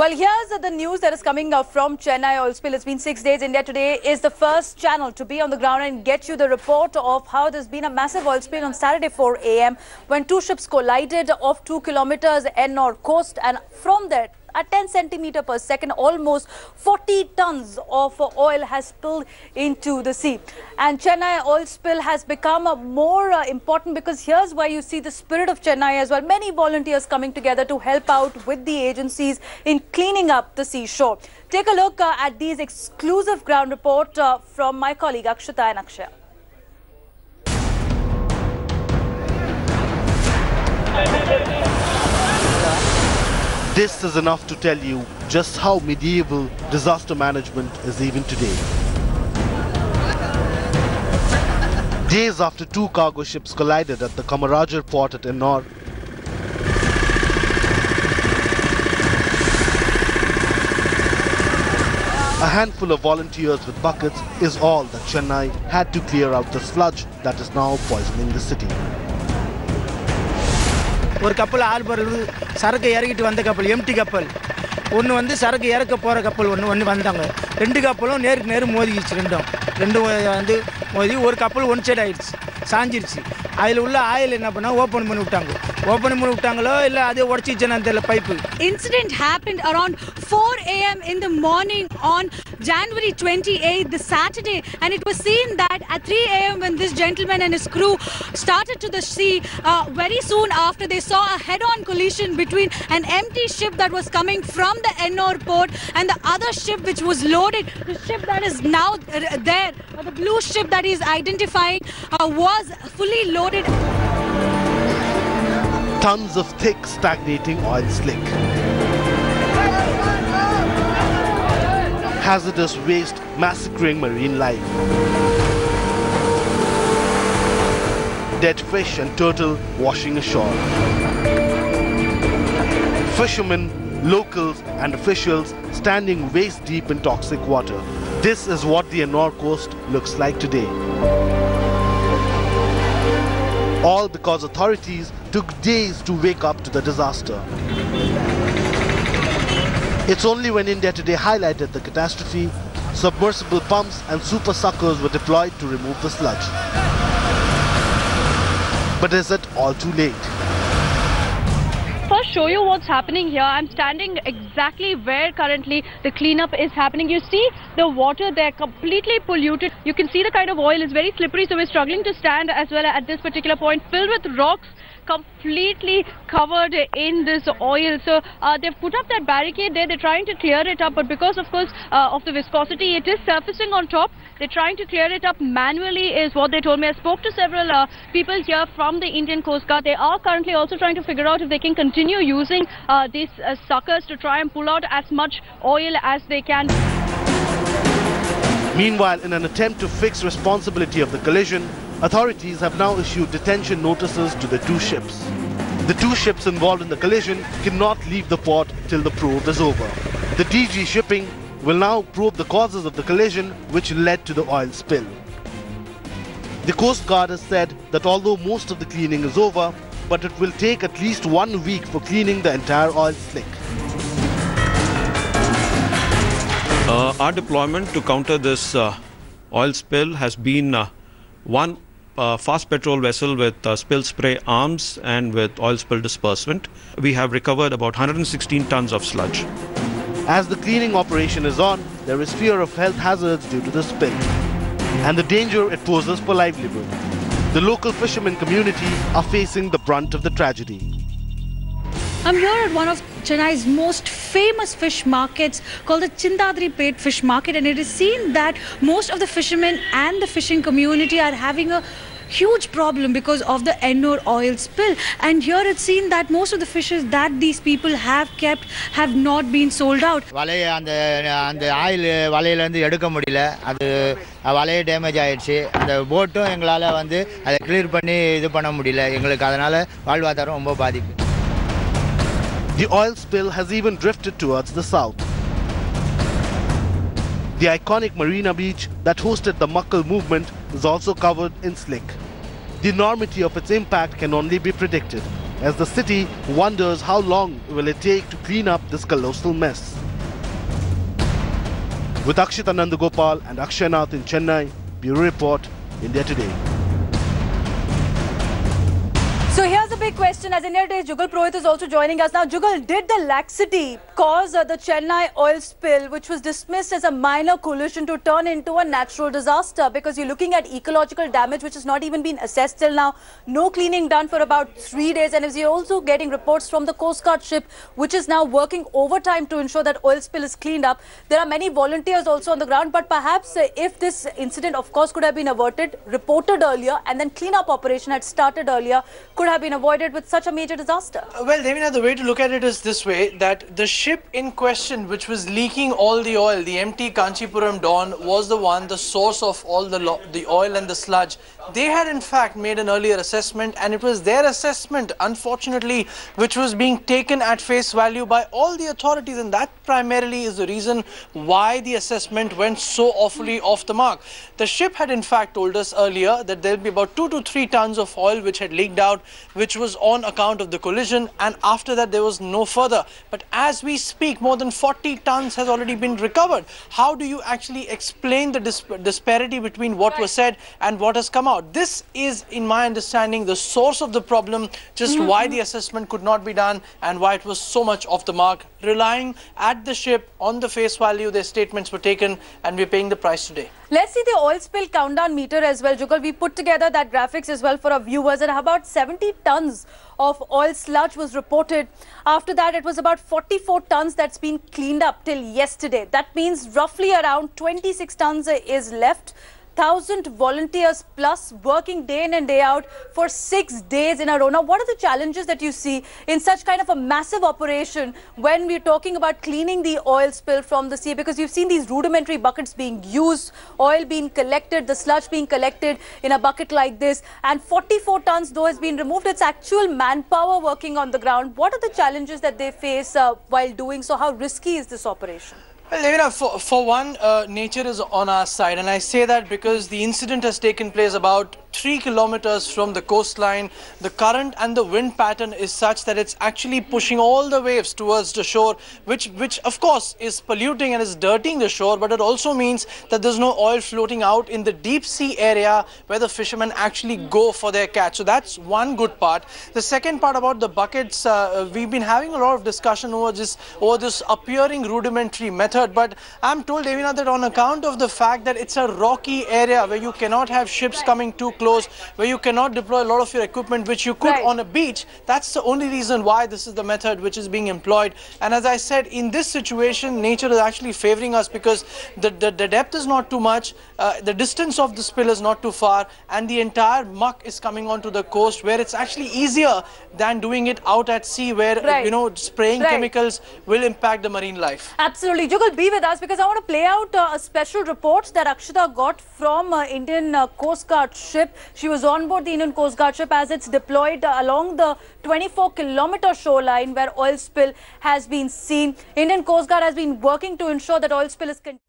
Well, here's the news that is coming up from Chennai oil spill. It's been 6 days. India Today is the first channel to be on the ground and get you the report of how there's been a massive oil spill on Saturday 4 a.m. when two ships collided off 2 kilometers Ennore coast, and from there, at 10 centimeters per second, almost 40 tons of oil has spilled into the sea. And Chennai oil spill has become more important because here's why you see the spirit of Chennai as well. Many volunteers coming together to help out with the agencies in cleaning up the seashore. Take a look at these exclusive ground report from my colleague Akshita and Akshaya. This is enough to tell you just how medieval disaster management is even today. Days after two cargo ships collided at the Kamarajar port at Ennore, a handful of volunteers with buckets is all that Chennai had to clear out the sludge that is now poisoning the city. ஒரு கப்பல் ஆல்பர் சரக்கு இறக்கிட்டு வந்த கப்பல் empty கப்பல் ஒன்று வந்து சரக்கு இறக்க போகிற கப்பல் ஒன்று வந்தாங்க. ரெண்டு கப்பலும் நேருக்கு நேர் மோதிக்கிச்சு. ரெண்டும் வந்து மோதி ஒரு கப்பல் ஒன் சைடு ஆயிடுச்சு, சாஞ்சிருச்சு. அதில் உள்ள ஆயில் என்ன பண்ணால் ஓப்பன் பண்ணி விட்டாங்களோ இல்லை அதே உடச்சிச்சுன்னு தெரியல pipe. Incident happened around 4 a.m. in the morning on January 28th, the Saturday, and it was seen that at 3 a.m. when this gentleman and his crew started to the sea, very soon after they saw a head-on collision between an empty ship that was coming from the Ennore port and the other ship which was loaded. The ship that is now there, the blue ship that is identifying, was fully loaded. Tons of thick, stagnating oil slick. Hazardous waste massacring marine life. Dead fish and turtle washing ashore. Fishermen, locals and officials standing waist deep in toxic water. This is what the Ennore coast looks like today. All because authorities took days to wake up to the disaster. It's only when India Today highlighted the catastrophe, submersible pumps and super suckers were deployed to remove the sludge. But is it all too late? First, show you what's happening here. I'm standing exactly where currently the cleanup is happening. You see the water there completely polluted. You can see the kind of oil is very slippery, so we're struggling to stand as well at this particular point, filled with rocks, completely covered in this oil. So they've put up that barricade there. They're trying to clear it up, but because of course of the viscosity, it is surfacing on top. They're trying to clear it up manually is what they told me. I spoke to several people here from the Indian Coast Guard. They are currently also trying to figure out if they can continue using these suckers to try and pull out as much oil as they can. Meanwhile, in an attempt to fix responsibility of the collision, authorities have now issued detention notices to the two ships. The two ships involved in the collision cannot leave the port till the probe is over. The DG Shipping will now probe the causes of the collision which led to the oil spill. The Coast Guard has said that although most of the cleaning is over, but it will take at least 1 week for cleaning the entire oil slick. Our deployment to counter this oil spill has been one fast patrol vessel with spill spray arms and with oil spill disbursement. We have recovered about 116 tons of sludge. As the cleaning operation is on, there is fear of health hazards due to the spill and the danger it poses for livelihood. The local fishermen community are facing the brunt of the tragedy. I'm here at one of Chennai's most famous fish markets called the Chindadri Pet Fish Market, and it is seen that most of the fishermen and the fishing community are having a huge problem because of the Ennore oil spill. And here it's seen that most of the fishes that these people have kept have not been sold out. வலையை அந்த oil வலையிலேருந்து எடுக்க முடியல, அது வலையை damage ஆயிடுச்சு. அந்த போட்டும் எங்களால் வந்து அதை கிளியர் பண்ணி இது பண்ண முடியல. எங்களுக்கு அதனால் வாழ்வாதாரம் ரொம்ப பாதிப்பு. The oil spill has even drifted towards the south. The iconic Marina Beach that hosted the Muckle movement is also covered in slick. The enormity of its impact can only be predicted. as the city wonders how long will it take to clean up this colossal mess. With Akshita Nandagopal and Akshay Nath in Chennai, Bureau Report, India Today. So here's a big question. As India Today's Jugal Purohit is also joining us now. Jugal, did the laxity cause the Chennai oil spill, which was dismissed as a minor collision, to turn into a natural disaster? Because you're looking at ecological damage, which has not even been assessed till now. No cleaning done for about 3 days. And as you're also getting reports from the Coast Guard ship, which is now working overtime to ensure that oil spill is cleaned up. There are many volunteers also on the ground. But perhaps if this incident, of course, could have been averted, reported earlier, and then cleanup operation had started earlier, could have been avoided with such a major disaster. Well, Devina, the way to look at it is this way, that the ship in question, which was leaking all the oil, the MT Kanchipuram Dawn, was the one, the source of all the oil and the sludge. They had in fact made an earlier assessment, and it was their assessment, unfortunately, which was being taken at face value by all the authorities, and that primarily is the reason why the assessment went so awfully off the mark. The ship had in fact told us earlier that there would be about 2 to 3 tons of oil which had leaked out, which was on account of the collision, and after that there was no further. But as we speak, more than 40 tons has already been recovered. How do you actually explain the disparity between what was said and what has come out? This is, in my understanding, the source of the problem, just why the assessment could not be done and why it was so much off the mark. Relying at the ship on the face value, their statements were taken, and we're paying the price today. Let's see the oil spill countdown meter as well, Jugal. We put together that graphics as well for our viewers, and about 70 tons of oil sludge was reported. After that, it was about 44 tons that's been cleaned up till yesterday. That means roughly around 26 tons is left. 1,000 volunteers plus working day in and day out for 6 days in a row. Now, what are the challenges that you see in such kind of a massive operation when we're talking about cleaning the oil spill from the sea? Because you've seen these rudimentary buckets being used, oil being collected, the sludge being collected in a bucket like this, and 44 tons though has been removed. It's actual manpower working on the ground. What are the challenges that they face while doing so? How risky is this operation? Well, Levina, for one, nature is on our side, and I say that because the incident has taken place about 3 kilometers from the coastline. The current and the wind pattern is such that it's actually pushing all the waves towards the shore, which of course is polluting and is dirtying the shore, but it also means that there's no oil floating out in the deep sea area where the fishermen actually go for their catch. So that's one good part. The second part about the buckets, we've been having a lot of discussion over this appearing rudimentary method, but I'm told, Devina, that on account of the fact that it's a rocky area where you cannot have ships coming too close, where you cannot deploy a lot of your equipment which you could on a beach, that's the only reason why this is the method which is being employed. And as I said, in this situation, nature is actually favoring us because the depth is not too much, the distance of the spill is not too far, and the entire muck is coming onto the coast, where it's actually easier than doing it out at sea, where you know, spraying chemicals will impact the marine life. Absolutely. Jugal, be with us because I want to play out a special report that Akshita got from Indian Coast Guard ship. She was on board the Indian Coast Guard ship as it's deployed along the 24-kilometer shoreline where oil spill has been seen. Indian Coast Guard has been working to ensure that oil spill is contained.